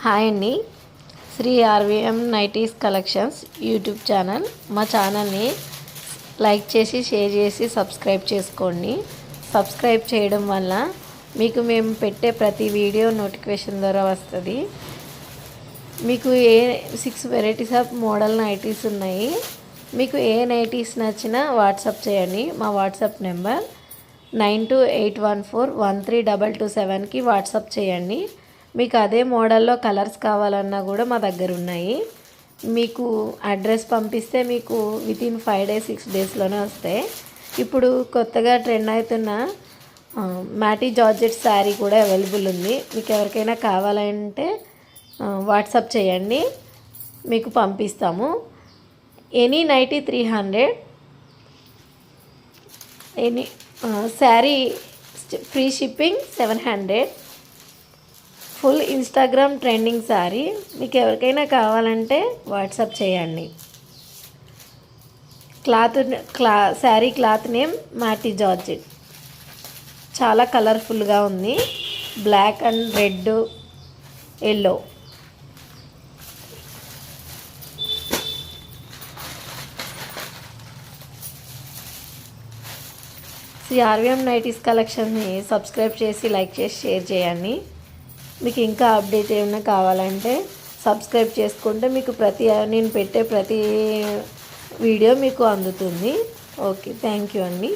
Hi అండి. Shri RVM nighties collections YouTube channel. మా ఛానల్ని లైక్ చేసి షేర్ చేసి సబ్స్క్రైబ్ చేసుకోండి. సబ్స్క్రైబ్ చేయడం వల్ల మీకు మేము పెట్టే ప్రతి వీడియో నోటిఫికేషన్ ద్వారా వస్తుంది. మీకు 6 వెరైటీస్ ఆఫ్ మోడల్ నైటీస్ ఉన్నాయి. మీకు ఏ నైటీస్ నచ్చినా వాట్సాప్ చేయండి. మా వాట్సాప్ నెంబర్ 9281413227కి వాట్సాప్ చేయండి. మీకు అదే మోడల్లో కలర్స్ కావాలన్నా కూడా మా దగ్గర ఉన్నాయి. మీకు అడ్రస్ పంపిస్తే మీకు వితిన్ 5 days 6 daysలోనే వస్తాయి. ఇప్పుడు కొత్తగా ట్రెండ్ అవుతున్న మ్యాటీ జార్జెట్ శారీ కూడా అవైలబుల్ ఉంది. మీకు ఎవరికైనా కావాలంటే వాట్సాప్ చేయండి, మీకు పంపిస్తాము. Any nighty 300, any sari free shipping 700. Full Instagram trending sari. మీకు ఎవరికైనా కావాలంటే వాట్సాప్ చేయండి. Sari cloth name matty georgette. చాలా కలర్ఫుల్గా ఉంది. Black and red, yellow. RVM nighties కలెక్షన్ని సబ్స్క్రైబ్ చేసి లైక్ చేసి షేర్ చేయండి. మీకు ఇంకా అప్డేట్ ఏమైనా కావాలంటే సబ్స్క్రైబ్ చేసుకుంటే మీకు నేను పెట్టే ప్రతి వీడియో మీకు అందుతుంది. ఓకే, థ్యాంక్ యూ అండి.